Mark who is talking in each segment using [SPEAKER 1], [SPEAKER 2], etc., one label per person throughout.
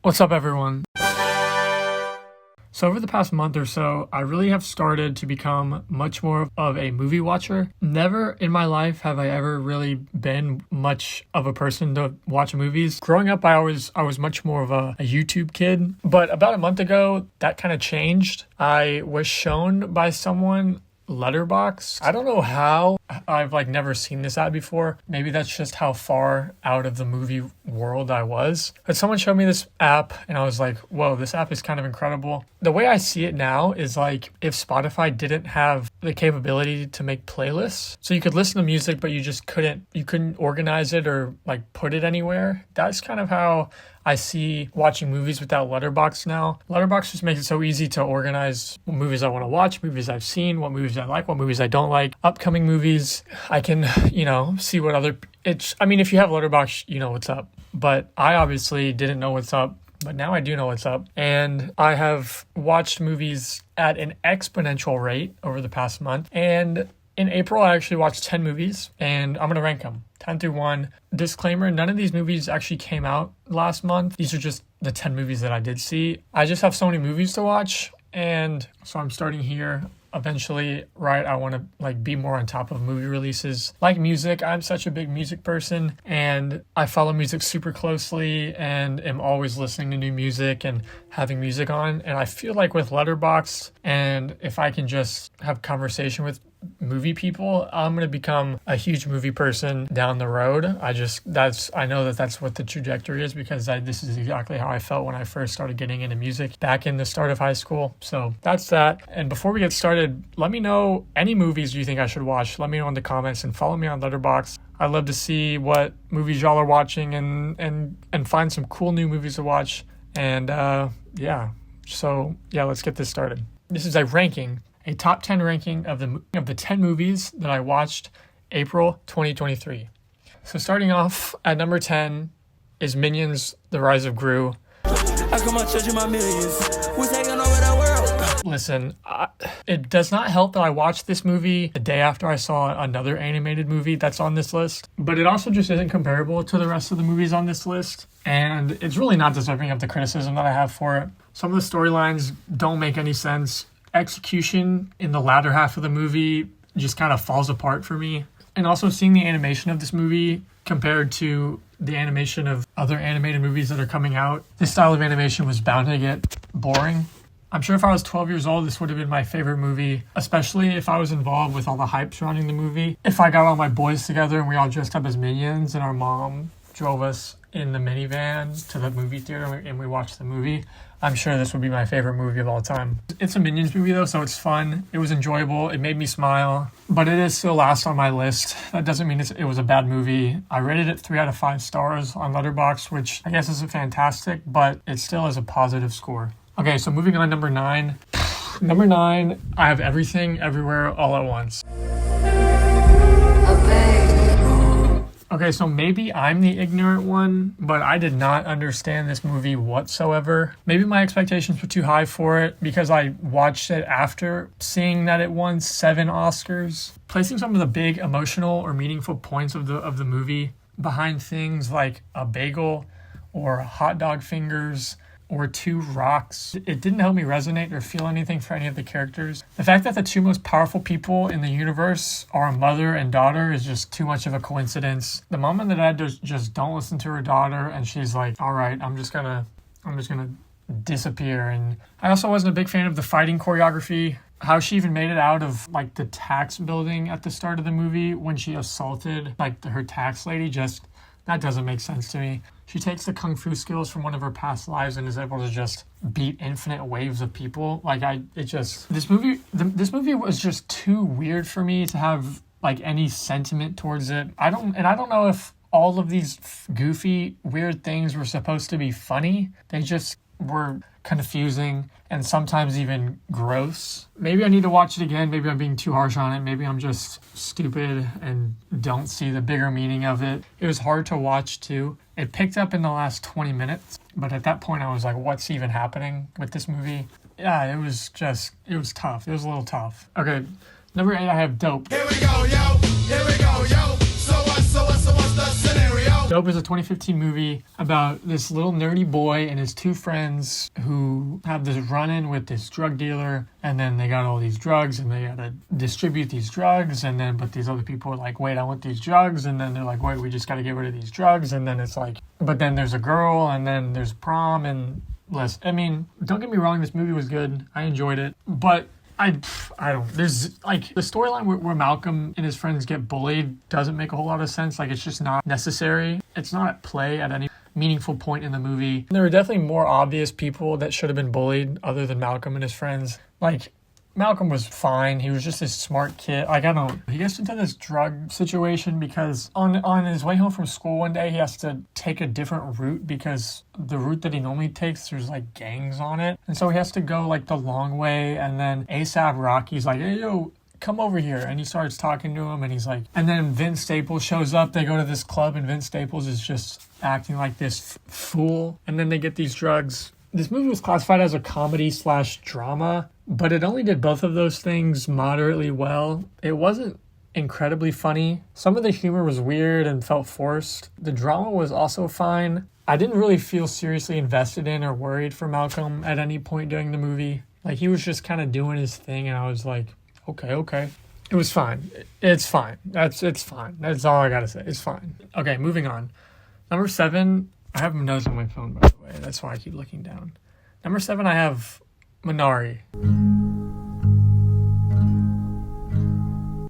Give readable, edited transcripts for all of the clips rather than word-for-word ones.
[SPEAKER 1] What's up, everyone? So over the past month or so, I really have started to become much more of a movie watcher. Never in my life have I ever really been much of a person to watch movies. Growing up, I was much more of a YouTube kid. But about a month ago, that kind of changed. I was shown by someone Letterboxd. I don't know how. I've never seen this ad before. Maybe that's just how far out of the movie world I was. But someone showed me this app and I was like, whoa, this app is kind of incredible. The way I see it now is like if Spotify didn't have the capability to make playlists. So you could listen to music, but you couldn't organize it or put it anywhere. That's kind of how I see watching movies without Letterboxd now. Letterboxd just makes it so easy to organize what movies I want to watch, movies I've seen, what movies I like, what movies I don't like, upcoming movies. I can, see what if you have Letterboxd, you know what's up. But I obviously didn't know what's up, but now I do know what's up. And I have watched movies at an exponential rate over the past month. And in April, I actually watched 10 movies, and I'm going to rank them 10 through 1. Disclaimer, none of these movies actually came out last month. These are just the 10 movies that I did see. I just have so many movies to watch, and so I'm starting here. Eventually, right, I want to be more on top of movie releases. Like music, I'm such a big music person, and I follow music super closely and am always listening to new music and having music on. And I feel like with Letterboxd, and if I can just have conversation with movie people, I'm going to become a huge movie person down the road. I know that's what the trajectory is, because this is exactly how I felt when I first started getting into music back in the start of high school. So that's that. And before we get started, let me know any movies you think I should watch. Let me know in the comments and follow me on Letterboxd. I'd love to see what movies y'all are watching and find some cool new movies to watch. And let's get this started. This is a top 10 ranking of the 10 movies that I watched April 2023. So starting off at number 10 is Minions: The Rise of Gru. Listen, it does not help that I watched this movie the day after I saw another animated movie that's on this list, but it also just isn't comparable to the rest of the movies on this list, and it's really not deserving of the criticism that I have for it. Some of the storylines don't make any sense. Execution in the latter half of the movie just kind of falls apart for me. And also seeing the animation of this movie compared to the animation of other animated movies that are coming out, this style of animation was bound to get boring. I'm sure if I was 12 years old, this would have been my favorite movie, especially if I was involved with all the hype surrounding the movie. If I got all my boys together and we all dressed up as Minions and our mom drove us in the minivan to the movie theater and we watched the movie, I'm sure this would be my favorite movie of all time. It's a Minions movie though, so it's fun. It was enjoyable. It made me smile, but it is still last on my list. That doesn't mean it was a bad movie. I rated it 3 out of 5 stars on Letterboxd, which I guess isn't fantastic, but it still is a positive score. Okay, so moving on, number 9. Number 9, I have Everything, Everywhere, All at Once. Okay, so maybe I'm the ignorant one, but I did not understand this movie whatsoever. Maybe my expectations were too high for it because I watched it after seeing that it won 7 Oscars. Placing some of the big emotional or meaningful points of the movie behind things like a bagel or hot dog fingers or 2 rocks, it didn't help me resonate or feel anything for any of the characters. The fact that the 2 most powerful people in the universe are a mother and daughter is just too much of a coincidence. The mom and the dad just don't listen to her daughter, and she's like, all right, I'm just gonna disappear. And I also wasn't a big fan of the fighting choreography. How she even made it out of the tax building at the start of the movie when she assaulted her tax lady, that doesn't make sense to me. She takes the kung fu skills from one of her past lives and is able to just beat infinite waves of people. This movie was just too weird for me to have any sentiment towards it. I don't know if all of these goofy, weird things were supposed to be funny. They just were confusing and sometimes even gross. Maybe I need to watch it again. Maybe I'm being too harsh on it. Maybe I'm just stupid and don't see the bigger meaning of it. It was hard to watch too. It picked up in the last 20 minutes, but at that point I was like, what's even happening with this movie? Yeah, it was tough. It was a little tough. Okay, number 8, I have Dope.
[SPEAKER 2] Here we go, yo. So what's the scenario?
[SPEAKER 1] Dope is a 2015 movie about this little nerdy boy and his two friends who have this run-in with this drug dealer, and then they got all these drugs and they gotta distribute these drugs, and then but these other people are like, wait, I want these drugs, and then they're like, wait, we just gotta get rid of these drugs, and then it's like, but then there's a girl, and then there's prom, and I mean, don't get me wrong, this movie was good. I enjoyed it, but I don't, there's like the storyline where Malcolm and his friends get bullied doesn't make a whole lot of sense. Like, it's just not necessary. It's not at play at any meaningful point in the movie. There were definitely more obvious people that should have been bullied other than Malcolm and his friends. Like, Malcolm was fine. He was just this smart kid. Like, he gets into this drug situation because on his way home from school one day, he has to take a different route because the route that he normally takes, there's like gangs on it. And so he has to go like the long way. And then A$AP Rocky's like, hey, yo, come over here. And he starts talking to him, and he's like, and then Vince Staples shows up. They go to this club, and Vince Staples is just acting like this fool. And then they get these drugs. This movie was classified as a comedy/drama, but it only did both of those things moderately well. It wasn't incredibly funny. Some of the humor was weird and felt forced. The drama was also fine. I didn't really feel seriously invested in or worried for Malcolm at any point during the movie. Like, he was just kind of doing his thing, and I was like, okay. It was fine. It's fine. It's fine. That's all I gotta say. It's fine. Okay, moving on. Number 7, I have notes on my phone, by the way. That's why I keep looking down. Number 7, I have Minari.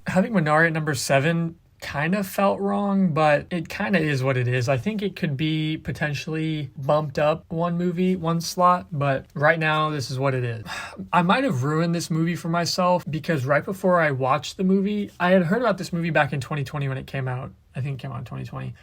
[SPEAKER 1] Having Minari at number 7 kind of felt wrong, but it kind of is what it is. I think it could be potentially bumped up one slot, but right now this is what it is. I might have ruined this movie for myself because right before I watched the movie, I had heard about this movie back in 2020 when it came out. I think it came out in 2020.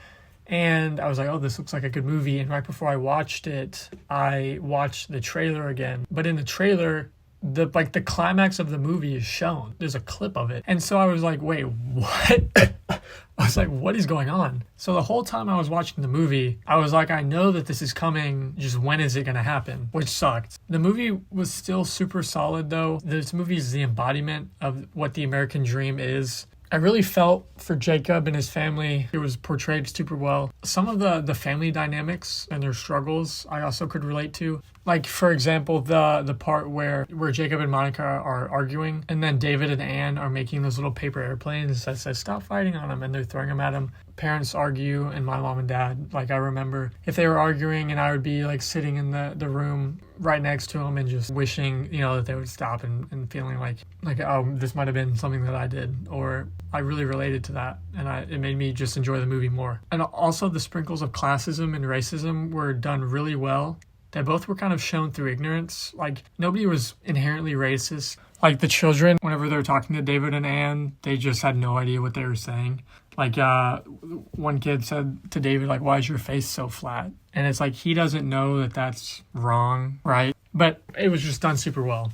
[SPEAKER 1] And I was like, oh, this looks like a good movie. And right before I watched it, I watched the trailer again. But in the trailer, the climax of the movie is shown. There's a clip of it. And so I was like, wait, what? I was like, what is going on? So the whole time I was watching the movie, I was like, I know that this is coming. Just when is it going to happen? Which sucked. The movie was still super solid, though. This movie is the embodiment of what the American dream is. I really felt for Jacob and his family. It was portrayed super well. Some of the family dynamics and their struggles I also could relate to. Like, for example, the part where Jacob and Monica are arguing, and then David and Anne are making those little paper airplanes that says, stop fighting on them, and they're throwing them at him. Parents argue, and my mom and dad, like, I remember if they were arguing and I would be like sitting in the room right next to them and just wishing, that they would stop and feeling like, oh, this might have been something that I did, or I really related to that, and it made me just enjoy the movie more. And also the sprinkles of classism and racism were done really well. They both were kind of shown through ignorance. Like, nobody was inherently racist. Like, the children, whenever they were talking to David and Anne, they just had no idea what they were saying. Like, one kid said to David, like, why is your face so flat? And it's like, he doesn't know that that's wrong, right? But it was just done super well.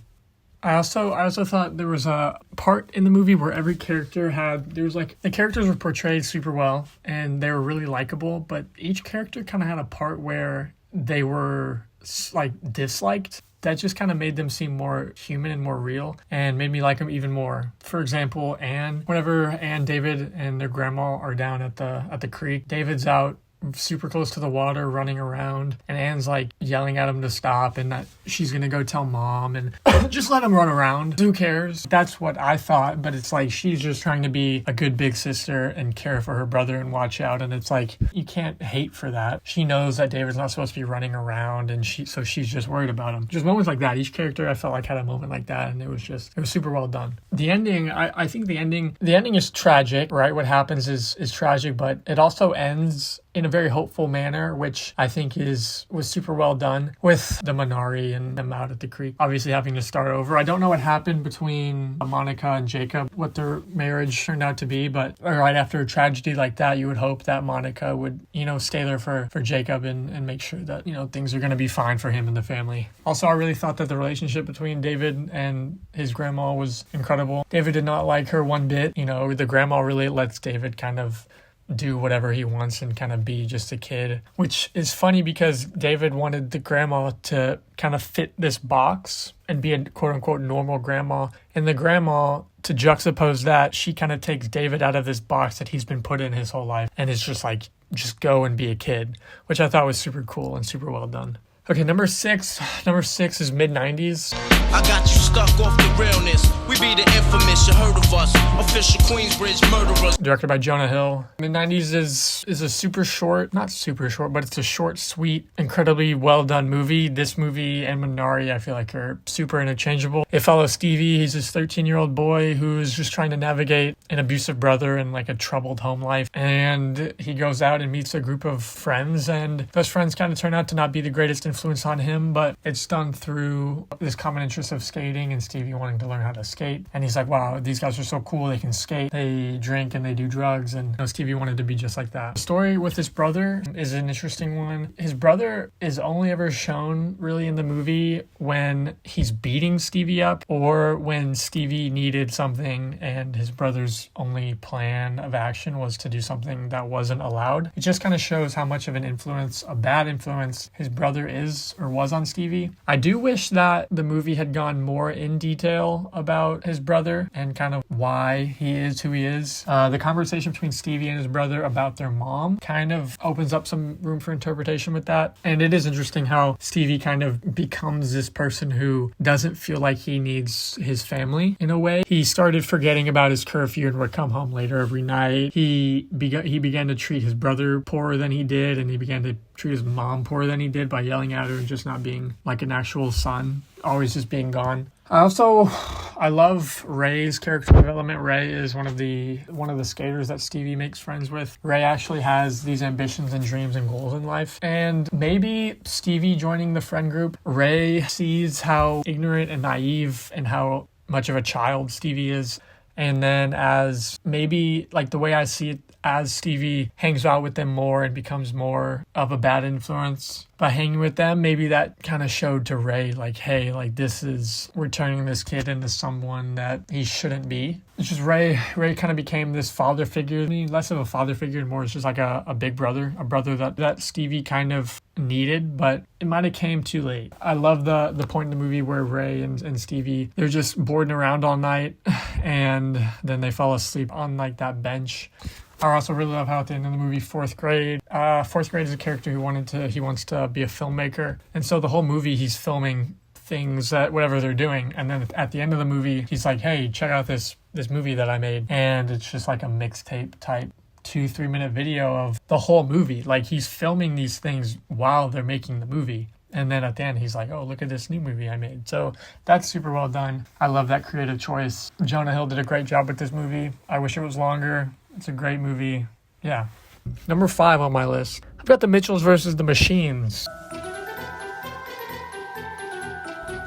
[SPEAKER 1] I also thought there was a part in the movie where every character the characters were portrayed super well, and they were really likable, but each character kind of had a part where they were like disliked. That just kind of made them seem more human and more real, and made me like them even more. For example, whenever Anne, David, and their grandma are down at the creek, David's out super close to the water running around, and Anne's like yelling at him to stop and that she's gonna go tell mom and just let him run around. Who cares? That's what I thought, but it's like she's just trying to be a good big sister and care for her brother and watch out, and it's like you can't hate for that. She knows that David's not supposed to be running around, and so she's just worried about him. Just moments like that. Each character I felt like had a moment like that, and it was super well done. The ending, I think the ending is tragic, right? What happens is tragic, but it also ends in a very hopeful manner, which I think was super well done with the Minari and them out at the creek, obviously having to start over. I don't know what happened between Monica and Jacob, what their marriage turned out to be, but right after a tragedy like that, you would hope that Monica would, stay there for Jacob and make sure that, things are going to be fine for him and the family. Also, I really thought that the relationship between David and his grandma was incredible. David did not like her one bit. The grandma really lets David kind of do whatever he wants and kind of be just a kid, which is funny because David wanted the grandma to kind of fit this box and be a quote-unquote normal grandma, and the grandma, to juxtapose that, she kind of takes David out of this box that he's been put in his whole life and is just like, just go and be a kid, which I thought was super cool and super well done. Okay, number six is mid-90s.
[SPEAKER 2] I got you stuck off the realness. We be the infamous, you heard of us. Official Queensbridge murderers.
[SPEAKER 1] Directed by Jonah Hill. Mid-90s is a super short, not super short, but it's a short, sweet, incredibly well done movie. This movie and Minari, I feel like, are super interchangeable. It follows Stevie. He's this 13-year-old boy who's just trying to navigate an abusive brother and like a troubled home life. And he goes out and meets a group of friends, and those friends kind of turn out to not be the greatest influence on him, but it's done through this common interest of skating and Stevie wanting to learn how to skate. And he's like, wow, these guys are so cool. They can skate, they drink, and they do drugs. And Stevie wanted to be just like that. The story with his brother is an interesting one. His brother is only ever shown really in the movie when he's beating Stevie up or when Stevie needed something and his brother's only plan of action was to do something that wasn't allowed. It just kind of shows how much of an influence, a bad influence, his brother is or was on Stevie. I do wish that the movie had gone more in detail about his brother and kind of why he is who he is. The conversation between Stevie and his brother about their mom kind of opens up some room for interpretation with that. And it is interesting how Stevie kind of becomes this person who doesn't feel like he needs his family in a way. He started forgetting about his curfew and would come home later every night. He began to treat his brother poorer than he did, and he began to treat his mom poorer than he did by yelling at her and just not being like an actual son, always just being gone. I love Ray's character development. Ray is one of the skaters that Stevie makes friends with. Ray actually has these ambitions and dreams and goals in life. And maybe Stevie joining the friend group, Ray sees how ignorant and naive and how much of a child Stevie is. And then as maybe like the way I see it, as Stevie hangs out with them more and becomes more of a bad influence by hanging with them, maybe that kind of showed to Ray, like, hey, like we're turning this kid into someone that he shouldn't be. It's just Ray kind of became this father figure. I mean, less of a father figure and more it's just like a big brother, a brother that Stevie kind of needed, but it might have came too late. I love the point in the movie where Ray and Stevie, they're just boarding around all night and then they fall asleep on like that bench. I also really love how at the end of the movie, fourth grade is a character who wants to be a filmmaker. And so the whole movie, he's filming things that whatever they're doing. And then at the end of the movie, he's like, hey, check out this movie that I made. And it's just like a mixtape type 2-3 minute video of the whole movie. Like he's filming these things while they're making the movie. And then at the end, he's like, oh, look at this new movie I made. So that's super well done. I love that creative choice. Jonah Hill did a great job with this movie. I wish it was longer. It's a great movie. Yeah. Number 5 on my list. I've got The Mitchells versus the Machines.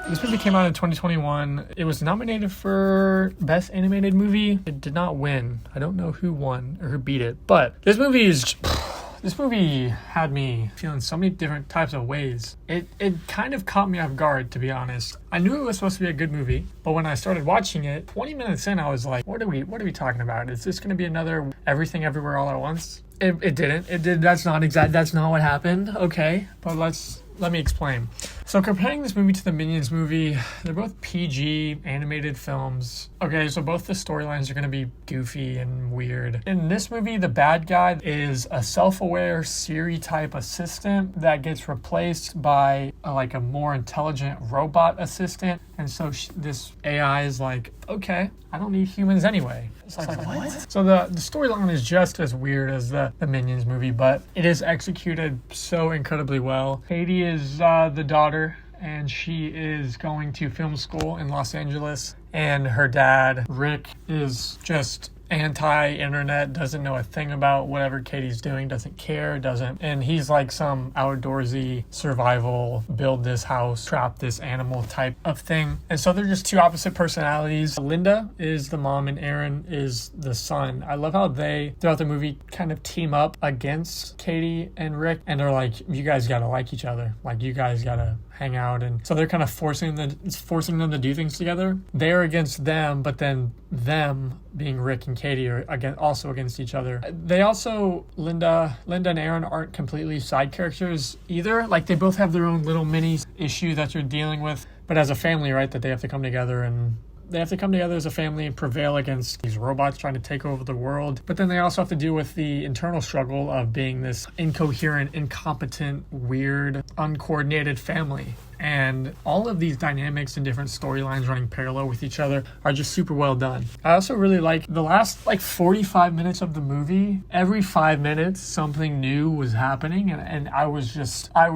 [SPEAKER 1] This movie came out in 2021. It was nominated for Best Animated Movie. It did not win. I don't know who won or who beat it. But this movie had me feeling so many different types of ways. It kind of caught me off guard, to be honest. I knew it was supposed to be a good movie, but when I started watching it, 20 minutes in, I was like, what are we talking about? Is this going to be another Everything Everywhere All at Once? It didn't. It did. That's not what happened. Okay, but let me explain. So comparing this movie to the Minions movie, they're both PG animated films. Okay, so both the storylines are going to be goofy and weird. In this movie, the bad guy is a self-aware Siri type assistant that gets replaced by a more intelligent robot assistant. And so this AI is like, okay, I don't need humans anyway. It's like what? So the storyline is just as weird as the Minions movie, but it is executed so incredibly well. Katie is the daughter, and she is going to film school in Los Angeles, and her dad, Rick, is just anti-internet, doesn't know a thing about whatever Katie's doing, doesn't care, and he's like some outdoorsy survival, build this house, trap this animal type of thing. And so they're just two opposite personalities. Linda is the mom and Aaron is the son. I love how they, throughout the movie, kind of team up against Katie and Rick, and they're like, you guys gotta like each other. Like, you guys gotta hang out. And so they're kind of forcing them to do things together. They're against them, but then them, being Rick and Katie, are also against each other. They also, Linda and Aaron aren't completely side characters either. Like, they both have their own little mini issue that they're dealing with, but as a family, right, that they have to come together and they have to come together as a family and prevail against these robots trying to take over the world. But then they also have to deal with the internal struggle of being this incoherent, incompetent, weird, uncoordinated family. And all of these dynamics and different storylines running parallel with each other are just super well done. I also really like the last 45 minutes of the movie. Every 5 minutes, something new was happening, and I was just like,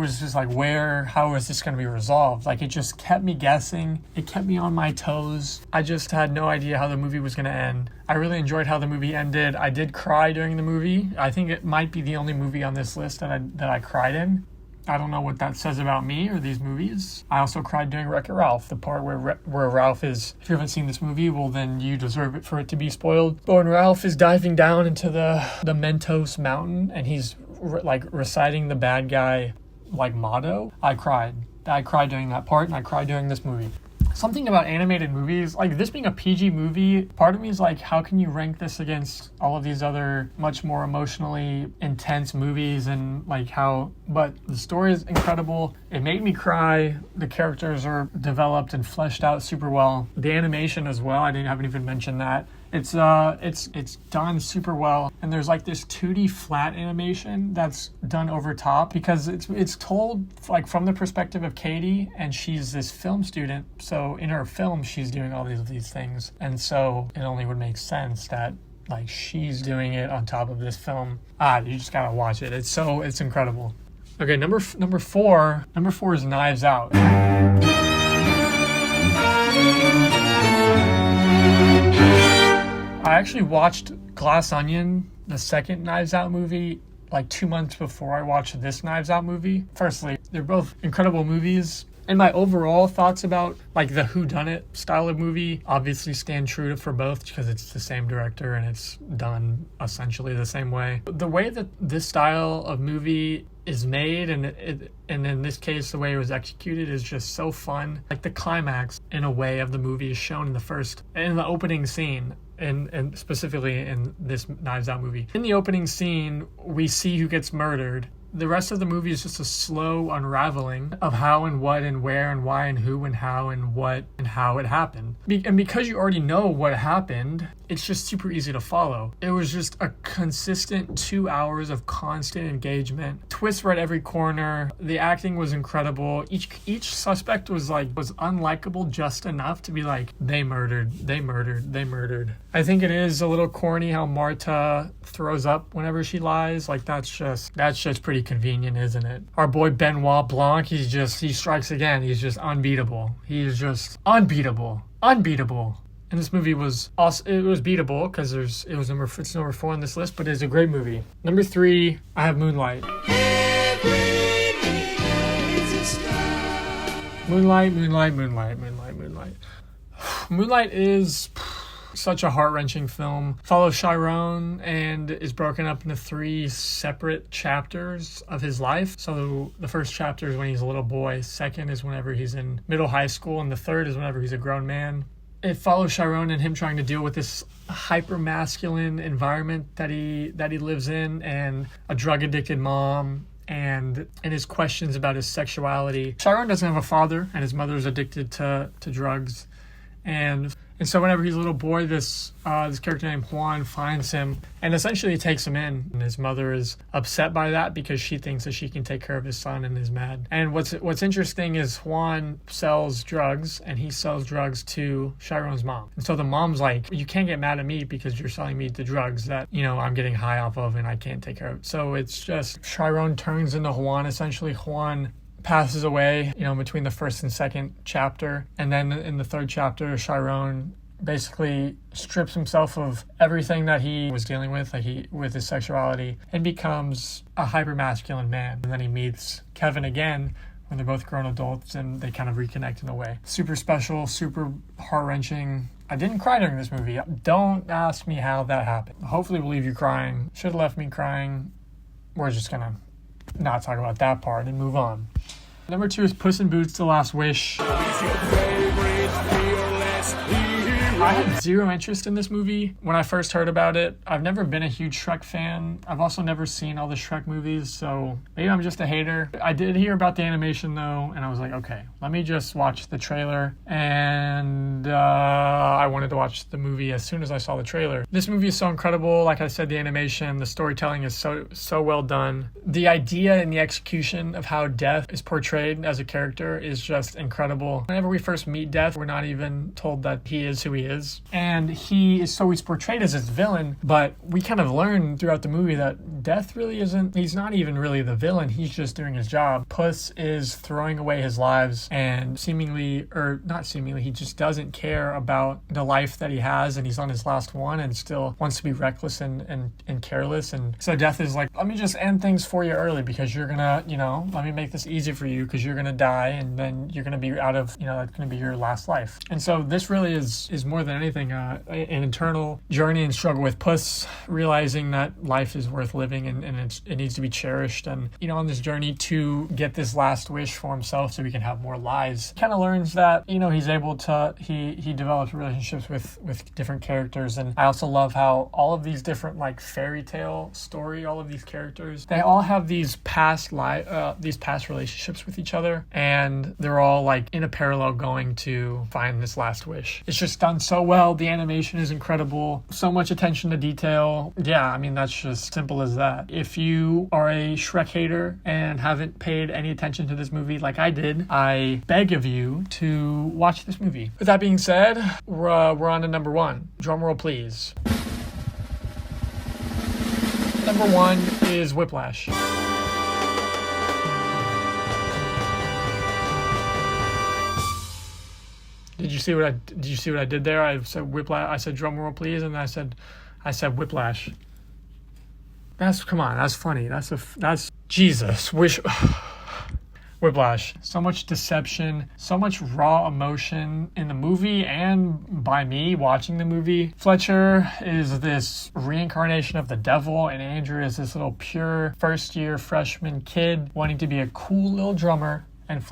[SPEAKER 1] how is this going to be resolved? Like, it just kept me guessing. It kept me on my toes. I just had no idea how the movie was going to end. I really enjoyed how the movie ended. I did cry during the movie. I think it might be the only movie on this list that I cried in. I don't know what that says about me or these movies. I also cried during Wreck-It Ralph, the part where Ralph is, if you haven't seen this movie, well then you deserve it for it to be spoiled. But when Ralph is diving down into the Mentos mountain and he's reciting the bad guy motto, I cried. I cried during that part, and I cried during this movie. Something about animated movies, like this being a PG movie, part of me is like, how can you rank this against all of these other much more emotionally intense movies, and but the story is incredible. It made me cry. The characters are developed and fleshed out super well. The animation as well, I haven't even mentioned that. It's done super well, and there's this 2D flat animation that's done over top because it's told from the perspective of Katie, and she's this film student. So in her film, she's doing all these things, and so it only would make sense that she's doing it on top of this film. You just gotta watch it. It's incredible. Okay, number four is Knives Out. I actually watched Glass Onion, the second Knives Out movie, 2 months before I watched this Knives Out movie. Firstly, they're both incredible movies. And my overall thoughts about the whodunit style of movie obviously stand true for both because it's the same director and it's done essentially the same way. The way that this style of movie is made, and in this case the way it was executed, is just so fun. The climax in a way of the movie is shown in the opening scene. And specifically in this Knives Out movie. In the opening scene, we see who gets murdered. The rest of the movie is just a slow unraveling of how and what and where and why and who and how and what and how it happened. And because you already know what happened, it's just super easy to follow. It was just a consistent 2 hours of constant engagement. Twists were at every corner. The acting was incredible. Each suspect was unlikable just enough to be they murdered. I think it is a little corny how Marta throws up whenever she lies. That's just pretty convenient, isn't it? Our boy Benoit Blanc, he strikes again. He's just unbeatable. He is just unbeatable. And this movie was also, it was beatable because it's number 4 on this list, but it's a great movie. Number 3, I have Moonlight. Moonlight. Moonlight is such a heart-wrenching film. Follows Chiron and is broken up into 3 separate chapters of his life. So the first chapter is when he's a little boy. Second is whenever he's in middle high school. And the third is whenever he's a grown man. It follows Chiron and him trying to deal with this hyper-masculine environment that he lives in, and a drug-addicted mom, and his questions about his sexuality. Chiron doesn't have a father, and his mother is addicted to drugs. And so whenever he's a little boy, this character named Juan finds him and essentially takes him in. And his mother is upset by that because she thinks that she can take care of his son and is mad. And what's interesting is Juan sells drugs, and he sells drugs to Chiron's mom. And so the mom's like, you can't get mad at me because you're selling me the drugs that, I'm getting high off of and I can't take care of it. So it's just Chiron turns into Juan. Essentially, Juan passes away, between the first and second chapter. And then in the third chapter, Chiron basically strips himself of everything that he was dealing with, with his sexuality, and becomes a hyper-masculine man. And then he meets Kevin again when they're both grown adults, and they kind of reconnect in a way. Super special, super heart-wrenching. I didn't cry during this movie. Don't ask me how that happened. Hopefully we'll leave you crying. Should have left me crying. We're just gonna not talk about that part and move on. Number 2 is Puss in Boots: The Last Wish. I I had zero interest in this movie when I first heard about it. I've never been a huge Shrek fan. I've also never seen all the Shrek movies, so maybe I'm just a hater. I did hear about the animation though, and I was like, okay, let me just watch the trailer. And I wanted to watch the movie as soon as I saw the trailer. This movie is so incredible. Like I said, the animation, the storytelling is so well done. The idea and the execution of how Death is portrayed as a character is just incredible. Whenever we first meet Death, we're not even told that he is who he is. And he's portrayed as this villain, but we kind of learn throughout the movie that Death really isn't, he's not even really the villain, he's just doing his job. Puss is throwing away his lives and he just doesn't care about the life that he has, and he's on his last one and still wants to be reckless and careless. And so Death is like, let me just end things for you early because you're gonna, let me make this easy for you because you're gonna die and then you're gonna be out of, that's gonna be your last life. And so this really is more than anything an internal journey and struggle with Puss realizing that life is worth living and it needs to be cherished, and on this journey to get this last wish for himself so he can have more lives. Kind of learns that he's able to he develops relationships with different characters. And I also love how all of these different fairy tale story, all of these characters, they all have these past relationships with each other, and they're all in a parallel going to find this last wish. It's just done so well. The animation is incredible. So much attention to detail. Yeah, that's just simple as that. If you are a Shrek hater and haven't paid any attention to this movie like I did, I beg of you to watch this movie. With that being said, we're on to number one. Drum roll, please. Number one is Whiplash. Did you see what I did there? I said Whiplash. I said drum roll, please, and I said Whiplash. That's funny. That's Jesus. Whiplash. So much deception, so much raw emotion in the movie and by me watching the movie. Fletcher is this reincarnation of the devil, and Andrew is this little pure first-year freshman kid wanting to be a cool little drummer. And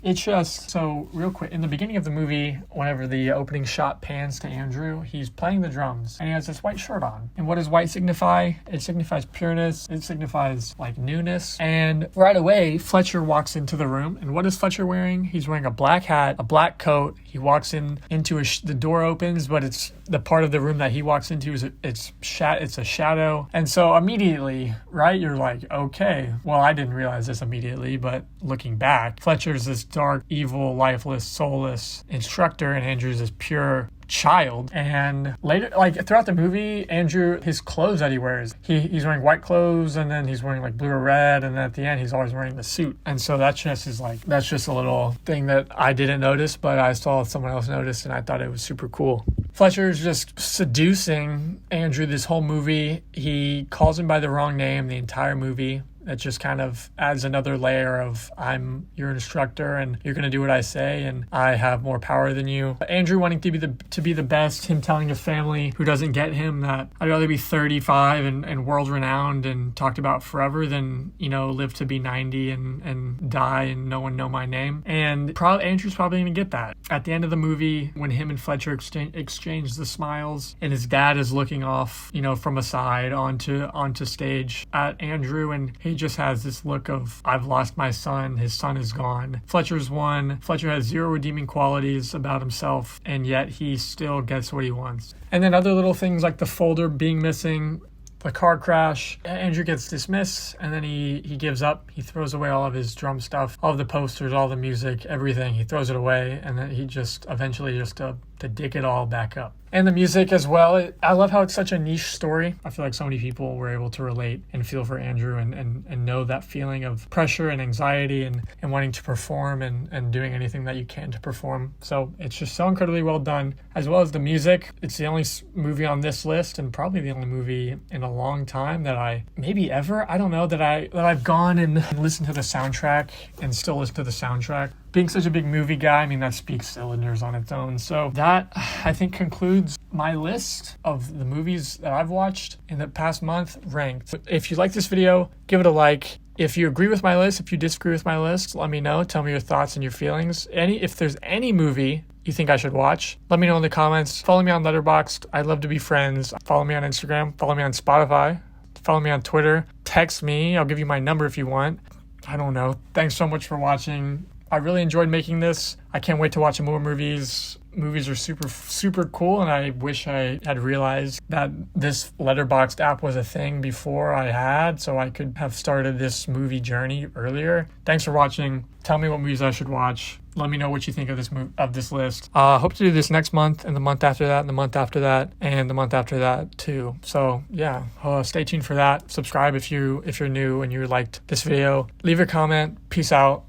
[SPEAKER 1] it's just so real quick. In the beginning of the movie, whenever the opening shot pans to Andrew, he's playing the drums and he has this white shirt on. And what does white signify? It signifies pureness. It signifies newness. And right away, Fletcher walks into the room. And what is Fletcher wearing? He's wearing a black hat, a black coat. He walks into the door opens, but it's the part of the room that he walks into it's a shadow. And so immediately, right, you're like, okay, well, I didn't realize this immediately, but looking back, Fletcher's this dark, evil, lifeless, soulless instructor, and Andrew's this pure child. And later, throughout the movie, Andrew, his clothes that he wears, he's wearing white clothes, and then he's wearing blue or red, and then at the end he's always wearing the suit. And so that's just a little thing that I didn't notice, but I saw someone else notice, and I thought it was super cool. Fletcher's just seducing Andrew this whole movie. He calls him by the wrong name the entire movie. That just kind of adds another layer of I'm your instructor and you're going to do what I say and I have more power than you. Andrew wanting to be the best, him telling his family who doesn't get him that I'd rather be 35 and world renowned and talked about forever than, live to be 90 and die and no one know my name. And Andrew's probably going to get that. At the end of the movie, when him and Fletcher exchange the smiles and his dad is looking off, from a side onto stage at Andrew, and he just has this look of, I've lost my son, his son is gone. Fletcher's won. Fletcher has zero redeeming qualities about himself, and yet he still gets what he wants. And then other little things like the folder being missing, the car crash, Andrew gets dismissed, and then he gives up. He throws away all of his drum stuff, all of the posters, all the music, everything. He throws it away, and then he just eventually to dig it all back up. And the music as well. I love how it's such a niche story. I feel like so many people were able to relate and feel for Andrew and know that feeling of pressure and anxiety and wanting to perform and doing anything that you can to perform. So it's just so incredibly well done, as well as the music. It's the only movie on this list, and probably the only movie in a long time that I've gone and listened to the soundtrack and still listen to the soundtrack. Being such a big movie guy, that speaks cylinders on its own. So that, I think, concludes my list of the movies that I've watched in the past month ranked. If you like this video, give it a like. If you agree with my list, if you disagree with my list, let me know. Tell me your thoughts and your feelings. If there's any movie you think I should watch. Let me know in the comments. Follow me on Letterboxd. I'd love to be friends. Follow me on Instagram. Follow me on Spotify. Follow me on Twitter. Text me. I'll give you my number if you want. I don't know. Thanks so much for watching. I really enjoyed making this. I can't wait to watch more movies. Movies are super, super cool, and I wish I had realized that this Letterboxd app was a thing before I had, so I could have started this movie journey earlier. Thanks for watching. Tell me what movies I should watch. Let me know what you think of this list. Hope to do this next month, and the month after that, and the month after that, and the month after that too. So yeah, stay tuned for that. Subscribe if you're new and you liked this video. Leave a comment. Peace out.